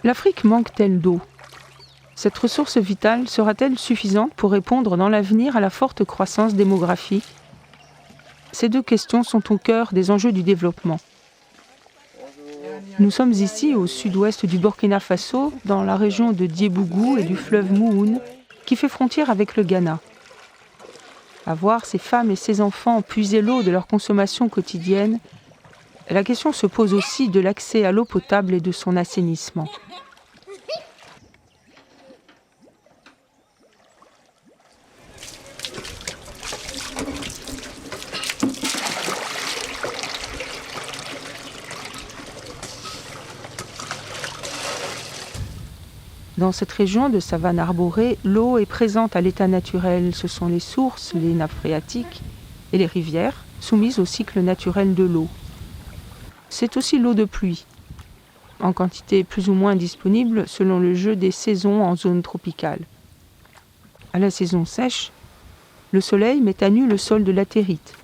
L'Afrique manque-t-elle d'eau ? Cette ressource vitale sera-t-elle suffisante pour répondre dans l'avenir à la forte croissance démographique ? Ces deux questions sont au cœur des enjeux du développement. Nous sommes ici au sud-ouest du Burkina Faso, dans la région de Diebougou et du fleuve Mouhoun, qui fait frontière avec le Ghana. À voir ces femmes et ces enfants puiser l'eau de leur consommation quotidienne, la question se pose aussi de l'accès à l'eau potable et de son assainissement. Dans cette région de savane arborée, l'eau est présente à l'état naturel. Ce sont les sources, les nappes phréatiques et les rivières, soumises au cycle naturel de l'eau. C'est aussi l'eau de pluie, en quantité plus ou moins disponible selon le jeu des saisons en zone tropicale. À la saison sèche, le soleil met à nu le sol de latérite.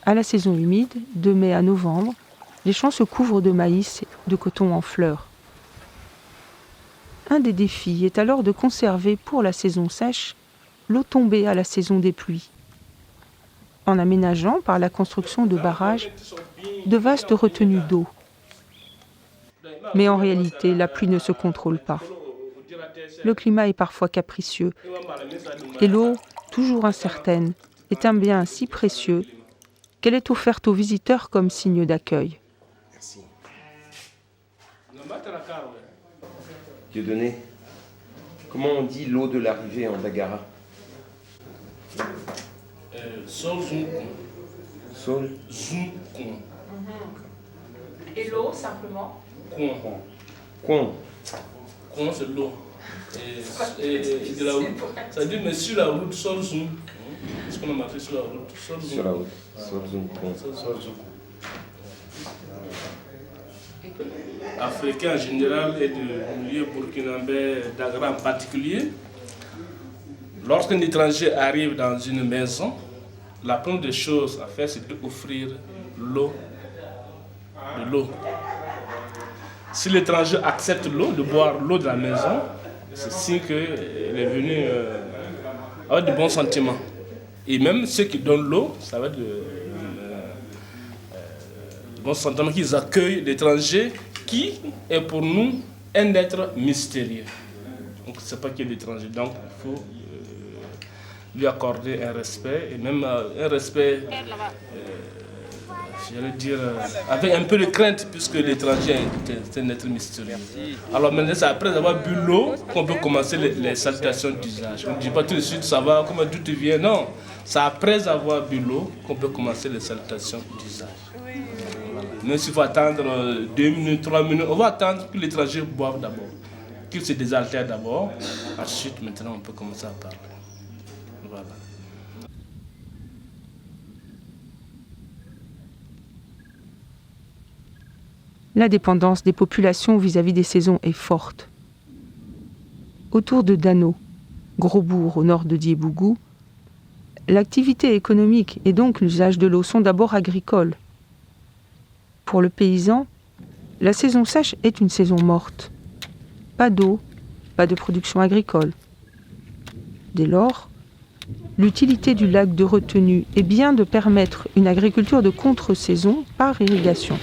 À la saison humide, de mai à novembre, les champs se couvrent de maïs et de coton en fleurs. Un des défis est alors de conserver pour la saison sèche l'eau tombée à la saison des pluies, en aménageant par la construction de barrages de vastes retenues d'eau. Mais en réalité, la pluie ne se contrôle pas. Le climat est parfois capricieux et l'eau, toujours incertaine, est un bien si précieux qu'elle est offerte aux visiteurs comme signe d'accueil. Dieudonné, comment on dit l'eau de l'arrivée en Dagara? Sol Zoukon. Sol Zoukon. Et l'eau, simplement? Coin. Coin. Coin, c'est l'eau. Et de la route. Ça dit, mais sur la route, Sol Zoukon. Qu'est-ce qu'on a marqué sur la route? Sol Sur la route. Sol Zoukon. Sol Zoukon. Africain en général et du milieu burkinabé d'Agra en particulier, lorsqu'un étranger arrive dans une maison, la première des choses à faire, c'est d'offrir l'eau. De l'eau. Si l'étranger accepte l'eau, de boire l'eau de la maison, c'est signe qu'il est venu avec de bons sentiments. Et même ceux qui donnent l'eau, ça va être de bons sentiments, qu'ils accueillent l'étranger qui est pour nous un être mystérieux. Donc, ce n'est pas qu'il est l'étranger. Donc, il faut lui accorder un respect, et même un respect, j'allais dire, avec un peu de crainte, puisque l'étranger est un être mystérieux. Alors maintenant, c'est après avoir bu l'eau qu'on peut commencer les salutations d'usage. On ne dit pas tout de suite, ça va, comment d'où tu viens, non. C'est après avoir bu l'eau qu'on peut commencer les salutations d'usage. Même s'il faut attendre 2 minutes, 3 minutes, on va attendre que l'étranger boive d'abord, qu'il se désaltère d'abord. Ensuite, maintenant, on peut commencer à parler. Voilà. La dépendance des populations vis-à-vis des saisons est forte. Autour de Dano, gros bourg au nord de Diebougou, l'activité économique et donc l'usage de l'eau sont d'abord agricoles. Pour le paysan, la saison sèche est une saison morte. Pas d'eau, pas de production agricole. Dès lors, l'utilité du lac de retenue est bien de permettre une agriculture de contre-saison par irrigation.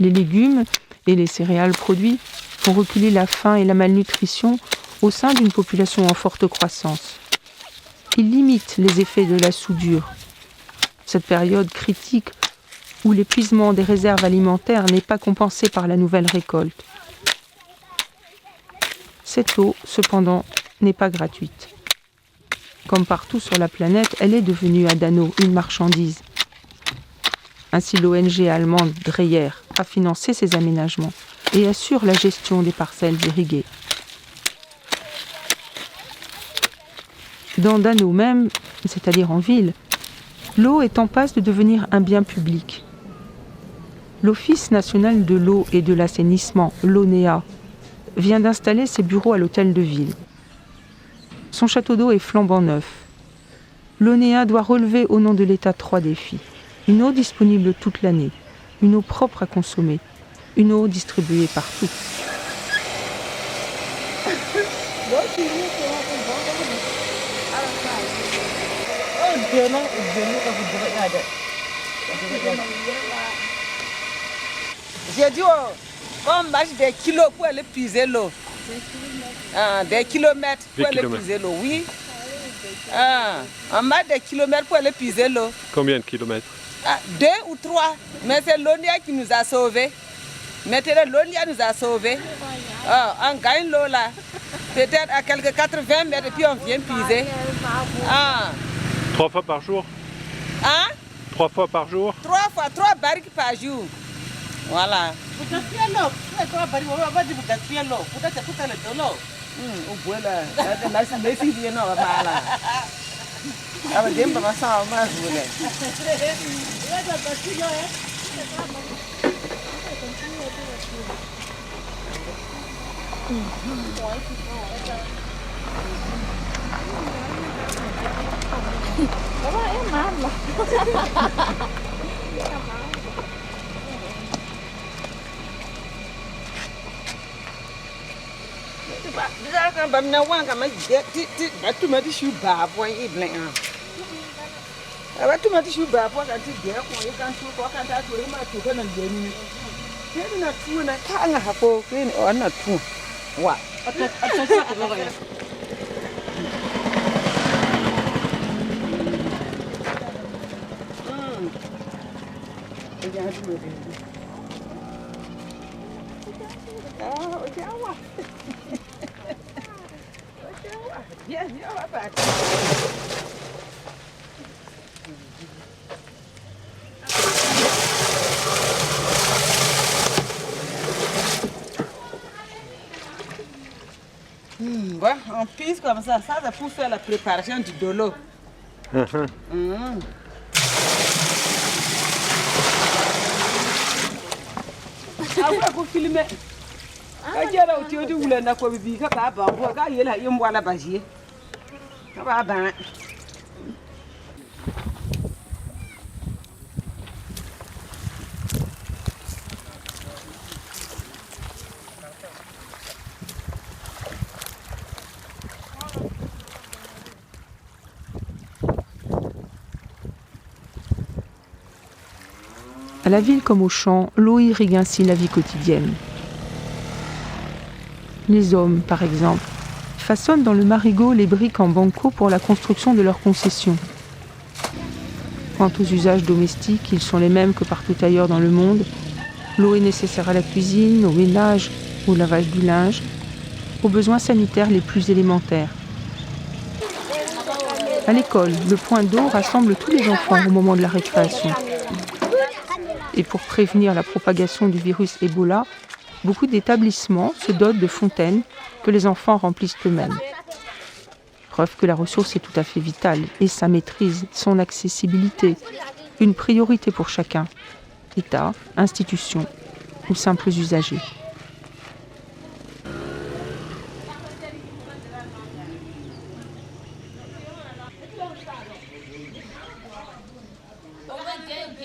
Les légumes et les céréales produits font reculer la faim et la malnutrition au sein d'une population en forte croissance. Il limite les effets de la soudure. Cette période critique où l'épuisement des réserves alimentaires n'est pas compensé par la nouvelle récolte. Cette eau, cependant, n'est pas gratuite. Comme partout sur la planète, elle est devenue à Dano une marchandise. Ainsi, l'ONG allemande Dreyer a financé ces aménagements et assure la gestion des parcelles irriguées. Dans Dano même, c'est-à-dire en ville, l'eau est en passe de devenir un bien public. L'Office national de l'eau et de l'assainissement, l'ONEA, vient d'installer ses bureaux à l'hôtel de ville. Son château d'eau est flambant neuf. L'ONEA doit relever au nom de l'État 3 défis. Une eau disponible toute l'année, une eau propre à consommer, une eau distribuée partout. J'ai dit, on marche des kilos pour aller puiser l'eau. Des kilomètres pour aller puiser l'eau, oui. On marche des kilomètres pour aller puiser l'eau. Combien de kilomètres? 2 ou 3. Mais c'est l'ONIA qui nous a sauvés. Maintenant, l'ONIA nous a sauvés. On gagne l'eau là. Peut-être à quelques 80 mètres et puis on vient puiser. 3 fois par jour? 3 fois par jour? 3 barriques par jour. Voilà. On pisse comme ça c'est pour faire la préparation du dolo. Vous filmer. À la ville comme au champ, l'eau irrigue ainsi la vie quotidienne. Les hommes, par exemple, façonnent dans le marigot les briques en banco pour la construction de leurs concessions. Quant aux usages domestiques, ils sont les mêmes que partout ailleurs dans le monde. L'eau est nécessaire à la cuisine, au ménage, au lavage du linge, aux besoins sanitaires les plus élémentaires. À l'école, le point d'eau rassemble tous les enfants au moment de la récréation. Et pour prévenir la propagation du virus Ebola, beaucoup d'établissements se dotent de fontaines que les enfants remplissent eux-mêmes. Preuve que la ressource est tout à fait vitale et sa maîtrise, son accessibilité, une priorité pour chacun, État, institutions ou simples usagers.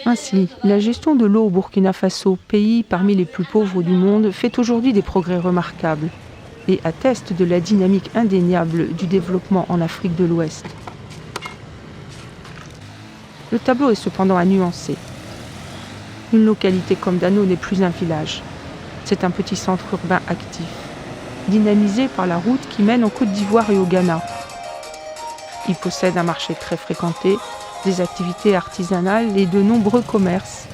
Ainsi, la gestion de l'eau au Burkina Faso, pays parmi les plus pauvres du monde, fait aujourd'hui des progrès remarquables et atteste de la dynamique indéniable du développement en Afrique de l'Ouest. Le tableau est cependant à nuancer. Une localité comme Dano n'est plus un village. C'est un petit centre urbain actif, dynamisé par la route qui mène en Côte d'Ivoire et au Ghana. Il possède un marché très fréquenté, des activités artisanales et de nombreux commerces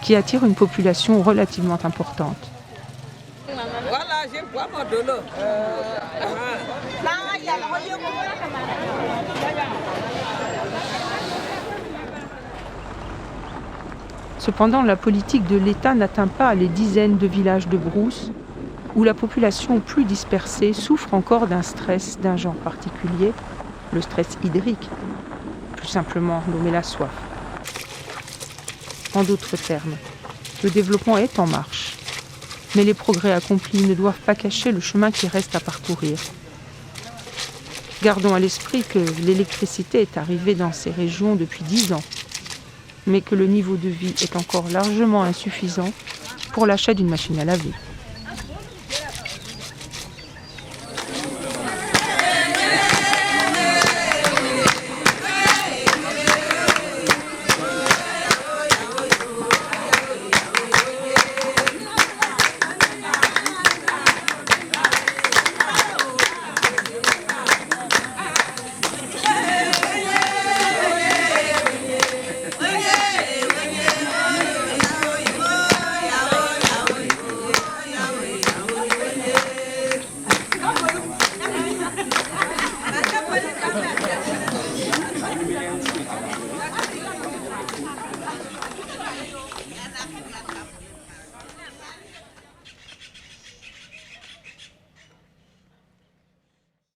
qui attirent une population relativement importante. Voilà, je bois mon de l'eau. Cependant, la politique de l'État n'atteint pas les dizaines de villages de brousse où la population plus dispersée souffre encore d'un stress d'un genre particulier, le stress hydrique, plus simplement nommé la soif. En d'autres termes, le développement est en marche, mais les progrès accomplis ne doivent pas cacher le chemin qui reste à parcourir. Gardons à l'esprit que l'électricité est arrivée dans ces régions depuis 10 ans, mais que le niveau de vie est encore largement insuffisant pour l'achat d'une machine à laver.